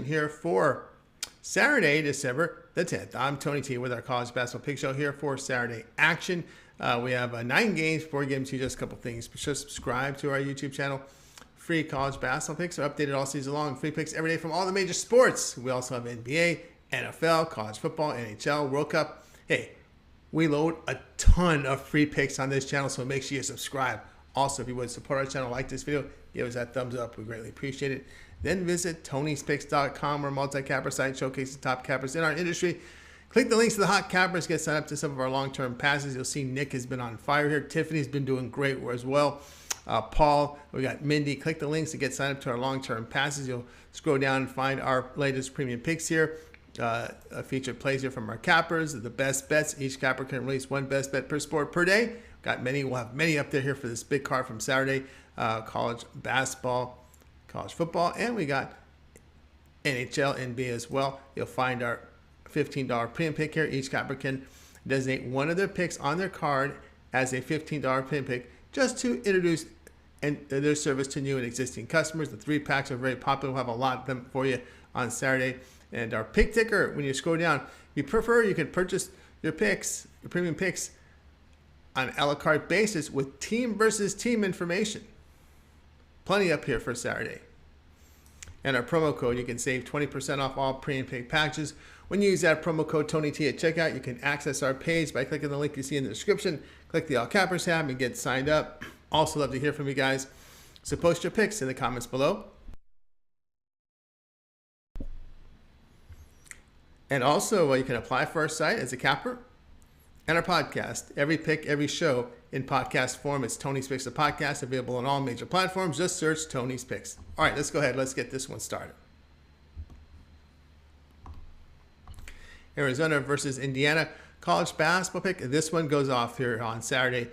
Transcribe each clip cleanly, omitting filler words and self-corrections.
here for Saturday, December the 10th. I'm Tony T with our college basketball pick show here for Saturday action. We have 9 games, 4 games here, just a couple things. Be sure to subscribe to our YouTube channel. Free college basketball picks are updated all season long. Free picks every day from all the major sports. We also have NBA, NFL, college football, NHL, World Cup. Hey, we load a ton of free picks on this channel, so make sure you subscribe. Also, if you would support our channel, like this video, give us that thumbs up. We greatly appreciate it. Then visit Tony'sPicks.com, our multi-capper site showcasing top cappers in our industry. Click the links to the hot cappers. Get signed up to some of our long-term passes. You'll see Nick has been on fire here. Tiffany's been doing great as well. Paul, we got Mindy. Click the links to get signed up to our long-term passes. You'll scroll down and find our latest premium picks here. A featured plays here from our cappers, the best bets. Each capper can release 1 best bet per sport per day. Got many. We'll have many up there here for this big card from Saturday. College basketball, college football, and we got NHL, NBA as well. You'll find our $15 premium pick here. Each capper can designate one of their picks on their card as a $15 premium pick just to introduce their service to new and existing customers. The 3 packs are very popular. We'll have a lot of them for you on Saturday. And our pick ticker, when you scroll down, if you prefer, you can purchase your picks, your premium picks, on an a la carte basis with team versus team information. Plenty up here for Saturday. And our promo code, you can save 20% off all premium pick packages. When you use that promo code TonyT at checkout, you can access our page by clicking the link you see in the description. Click the All Cappers tab and get signed up. Also love to hear from you guys. So post your picks in the comments below. And also, you can apply for our site as a capper and our podcast. Every pick, every show in podcast form. It's Tony's Picks, the podcast, available on all major platforms. Just search Tony's Picks. All right, let's go ahead. Let's get this one started. Arizona versus Indiana college basketball pick. This one goes off here on Saturday.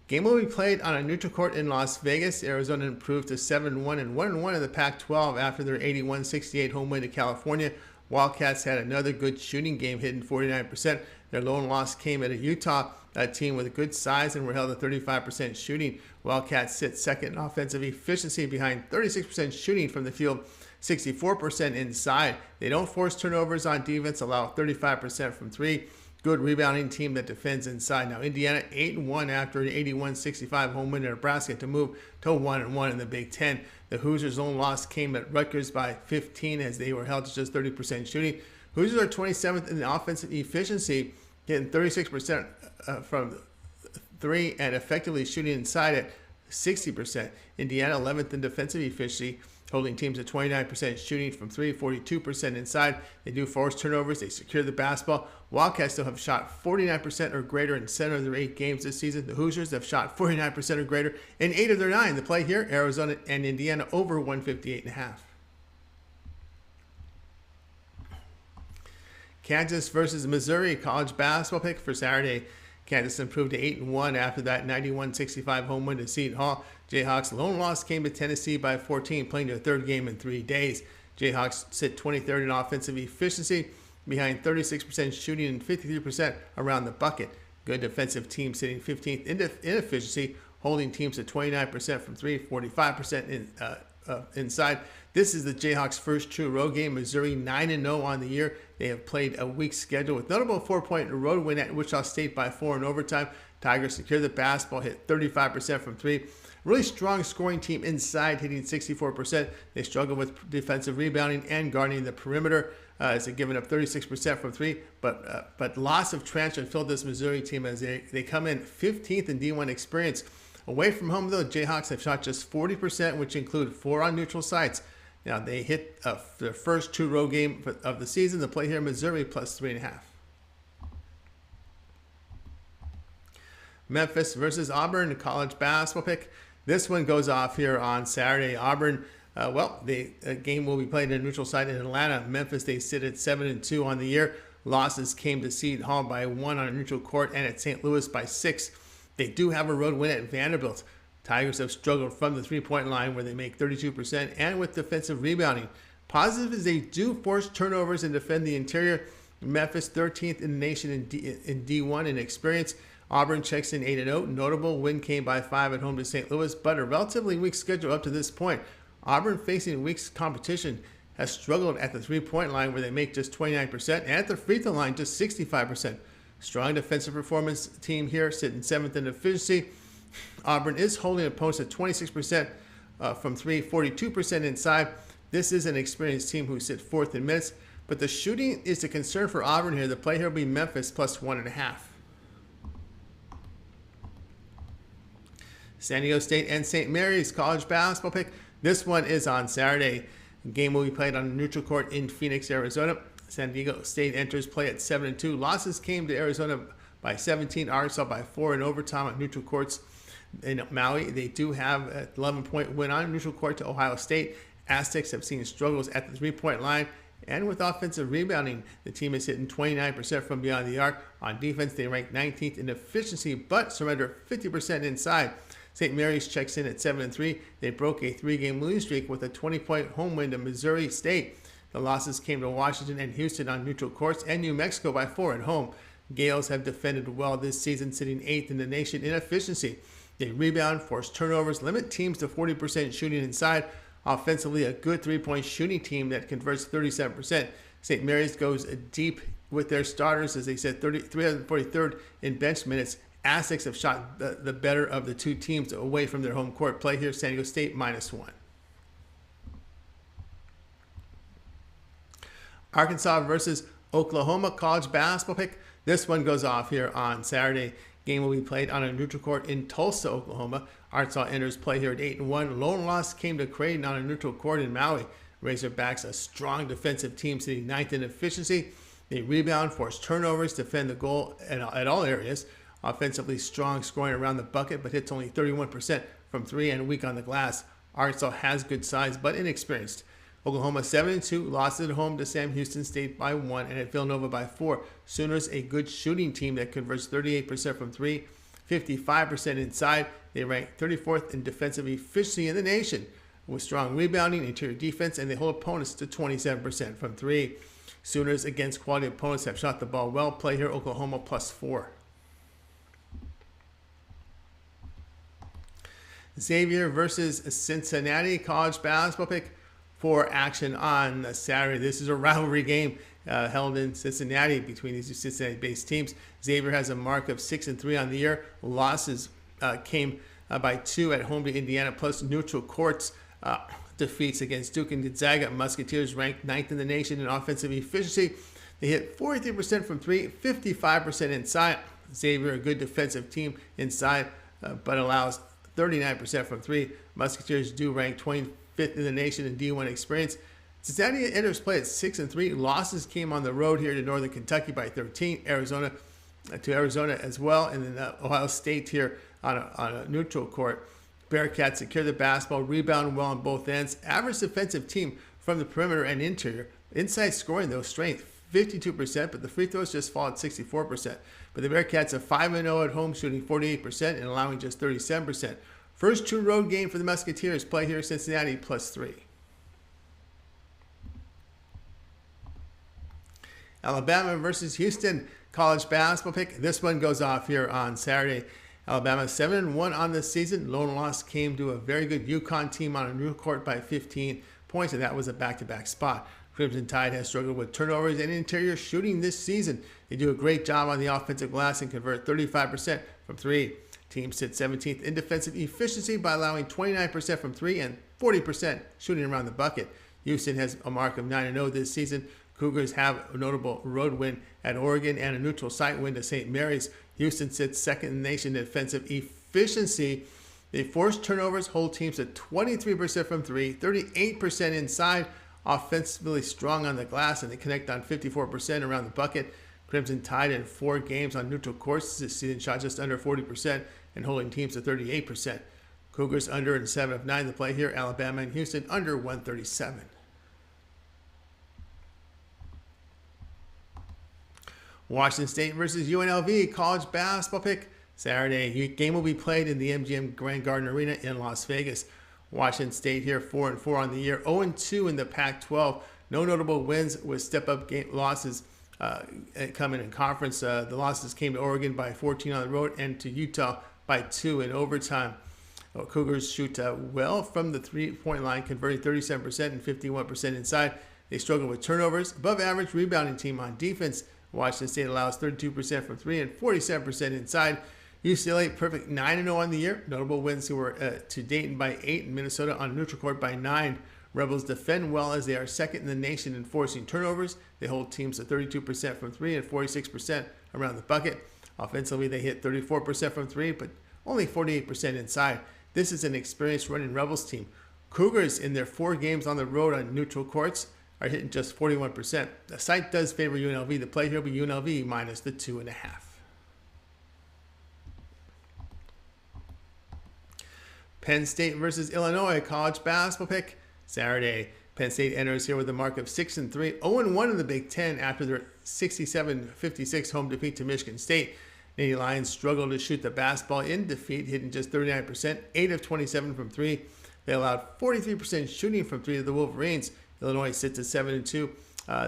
Game will be played on a neutral court in Las Vegas. Arizona improved to 7-1 and 1-1 in the Pac-12 after their 81-68 home win to California. Wildcats had another good shooting game, hitting 49%. Their lone loss came at a Utah team with a good size and were held at 35% shooting. Wildcats sit second in offensive efficiency behind 36% shooting from the field, 64% inside. They don't force turnovers on defense, allow 35% from 3. Good rebounding team that defends inside. Now, Indiana 8-1 after an 81-65 home win in Nebraska to move to 1-1 in the Big Ten. The Hoosiers' own loss came at Rutgers by 15 as they were held to just 30% shooting. Hoosiers are 27th in the offensive efficiency, getting 36% from 3 and effectively shooting inside at 60%. Indiana 11th in defensive efficiency, holding teams at 29% shooting from 3, 42% inside. They do force turnovers. They secure the basketball. Wildcats still have shot 49% or greater in 7 of their 8 games this season. The Hoosiers have shot 49% or greater in 8 of their 9. The play here, Arizona and Indiana over 158.5. Kansas versus Missouri college basketball pick for Saturday. Kansas improved to 8-1 after that 91-65 home win to Seton Hall. Jayhawks' lone loss came to Tennessee by 14, playing their 3rd game in 3 days. Jayhawks sit 23rd in offensive efficiency, behind 36% shooting and 53% around the bucket. Good defensive team sitting 15th in efficiency, holding teams at 29% from 3, 45% inside. This is the Jayhawks' first true road game. Missouri 9-0 on the year. They have played a weak schedule with notable 4-point road win at Wichita State by 4 in overtime. Tigers secure the basketball, hit 35% from 3. Really strong scoring team inside, hitting 64%. They struggle with defensive rebounding and guarding the perimeter as they're giving up 36% from 3. But loss of transfer filled this Missouri team as they come in 15th in D1 experience. Away from home, though, Jayhawks have shot just 40%, which include 4 on neutral sites. Now, they hit their first true road game of the season. The play here, Missouri plus 3.5. Memphis versus Auburn, college basketball pick. This one goes off here on Saturday. Auburn, the game will be played in a neutral site in Atlanta. Memphis, they sit at 7-2 on the year. Losses came to Seton Hall by 1 on a neutral court and at St. Louis by 6. They do have a road win at Vanderbilt. Tigers have struggled from the three-point line where they make 32% and with defensive rebounding. Positive is they do force turnovers and defend the interior. Memphis 13th in the nation in D1 in experience. Auburn checks in 8-0. Notable win came by 5 at home to St. Louis, but a relatively weak schedule up to this point. Auburn facing weak competition has struggled at the three-point line where they make just 29%, and at the free throw line just 65%. Strong defensive performance team here, sitting 7th in efficiency. Auburn is holding opponents at 26% from three, 42% inside. This is an experienced team who sit 4th in minutes, but the shooting is the concern for Auburn here. The play here will be Memphis plus 1.5. San Diego State and St. Mary's college basketball pick. This one is on Saturday. The game will be played on a neutral court in Phoenix, Arizona. San Diego State enters play at 7-2. Losses came to Arizona by 17, Arkansas by 4 in overtime on neutral courts in Maui. They do have an 11-point win on neutral court to Ohio State. Aztecs have seen struggles at the three-point line, and with offensive rebounding, the team is hitting 29% from beyond the arc. On defense, they rank 19th in efficiency, but surrender 50% inside. St. Mary's checks in at 7-3. They broke a 3-game losing streak with a 20-point home win to Missouri State. The losses came to Washington and Houston on neutral courts and New Mexico by 4 at home. Gales have defended well this season, sitting 8th in the nation in efficiency. They rebound, force turnovers, limit teams to 40% shooting inside. Offensively, a good three-point shooting team that converts 37%. St. Mary's goes deep with their starters, as they said, 343rd in bench minutes. Aztecs have shot the better of the two teams away from their home court. Play here, San Diego State -1. Arkansas versus Oklahoma college basketball pick. This one goes off here on Saturday. Game will be played on a neutral court in Tulsa, Oklahoma. Arkansas enters play here at 8-1. Lone loss came to Creighton on a neutral court in Maui. Razorbacks, a strong defensive team, sitting 9th in efficiency. They rebound, force turnovers, defend the goal at all areas. Offensively strong, scoring around the bucket, but hits only 31% from 3 and weak on the glass. Arkansas has good size, but inexperienced. Oklahoma 7-2, lost at home to Sam Houston State by 1 and at Villanova by 4. Sooners, a good shooting team that converts 38% from 3, 55% inside. They rank 34th in defensive efficiency in the nation with strong rebounding, interior defense, and they hold opponents to 27% from 3. Sooners against quality opponents have shot the ball well. Play here, Oklahoma +4. Xavier versus Cincinnati college basketball pick for action on Saturday. This is a rivalry game held in Cincinnati between these two Cincinnati-based teams. Xavier has a mark of 6-3 on the year. Losses came by 2 at home to Indiana, plus neutral courts defeats against Duke and Gonzaga. Musketeers ranked 9th in the nation in offensive efficiency. They hit 43% from 3, 55% inside. Xavier, a good defensive team inside, but allows 39% from 3. Musketeers do rank 25th in the nation in D1 experience. Cincinnati enters play at 6-3. Losses came on the road here to Northern Kentucky by 13. Arizona as well, and then Ohio State here on a neutral court. Bearcats secure the basketball, rebound well on both ends. Average defensive team from the perimeter and interior. Inside scoring, though, strength 52%, but the free throws just fall at 64%. But the Bearcats are 5-0 at home, shooting 48% and allowing just 37%. First true road game for the Musketeers. Play here, Cincinnati +3. Alabama versus Houston college basketball pick. This one goes off here on Saturday. Alabama 7-1 on the season. Lone loss came to a very good UConn team on a new court by 15 points, and that was a back-to-back spot. Crimson Tide has struggled with turnovers and interior shooting this season. They do a great job on the offensive glass and convert 35% from 3. Team sits 17th in defensive efficiency by allowing 29% from 3 and 40% shooting around the bucket. Houston has a mark of 9-0 this season. Cougars have a notable road win at Oregon and a neutral site win to St. Mary's. Houston sits second in the nation in defensive efficiency. They force turnovers, hold teams at 23% from 3, 38% inside, offensively strong on the glass, and they connect on 54% around the bucket. Crimson Tide in 4 games on neutral courts this season shot just under 40% and holding teams to 38%. Cougars under in 7 of 9 to play here. Alabama and Houston under 137. Washington State versus UNLV college basketball pick. Saturday, game will be played in the MGM Grand Garden Arena in Las Vegas. Washington State here 4-4 on the year, 0-2 in the Pac-12. No notable wins with step-up game losses coming in conference. The losses came to Oregon by 14 on the road and to Utah by 2 in overtime. Cougars shoot well from the three-point line, converting 37% and 51% inside. They struggle with turnovers. Above average rebounding team on defense. Washington State allows 32% from three and 47% inside. UCLA perfect 9-0 on the year. Notable wins who were to Dayton by 8 and Minnesota on neutral court by 9. Rebels defend well as they are second in the nation in forcing turnovers. They hold teams to 32% from three and 46% around the bucket. Offensively, they hit 34% from three, but only 48% inside. This is an experienced running Rebels team. Cougars, in their 4 games on the road on neutral courts, are hitting just 41%. The site does favor UNLV. The play here will be UNLV minus the 2.5. Penn State versus Illinois, college basketball pick. Saturday, Penn State enters here with a mark of 6-3, 0-1 in the Big Ten after their 67-56 home defeat to Michigan State. Nittany Lions struggled to shoot the basketball in defeat, hitting just 39%, 8 of 27 from three. They allowed 43% shooting from three to the Wolverines. Illinois sits at 7-2.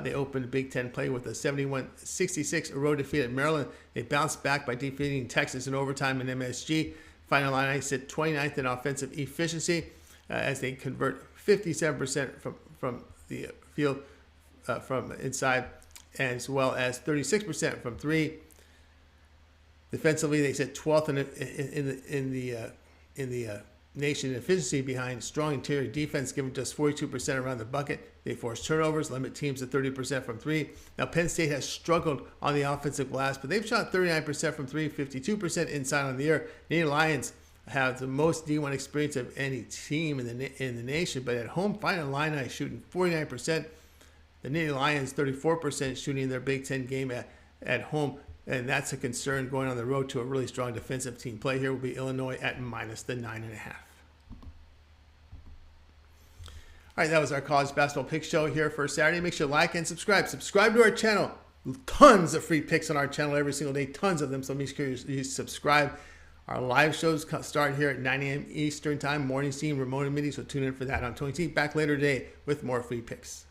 They opened Big Ten play with a 71-66 road defeat at Maryland. They bounced back by defeating Texas in overtime in MSG. Final line sit 29th in offensive efficiency as they convert 57% from the field from inside, as well as 36% from three. Defensively, they sit 12th in the nation in efficiency behind strong interior defense, giving just 42% around the bucket. They force turnovers, limit teams to 30% from three. Now, Penn State has struggled on the offensive glass, but they've shot 39% from three, 52% inside on the year. The Lions have the most D1 experience of any team in the nation, but at home, Final Illini shooting 49%. The Nittany Lions 34% shooting their Big Ten game at home, and that's a concern going on the road to a really strong defensive team. Play here will be Illinois at minus the 9.5. All right, that was our college basketball pick show here for Saturday. Make sure to like and subscribe. Subscribe to our channel. Tons of free picks on our channel every single day. Tons of them, so make sure you subscribe. Our live shows start here at 9 a.m. Eastern Time, morning scene, Ramona Midi, so tune in for that. I'm Tony T, back later today with more free picks.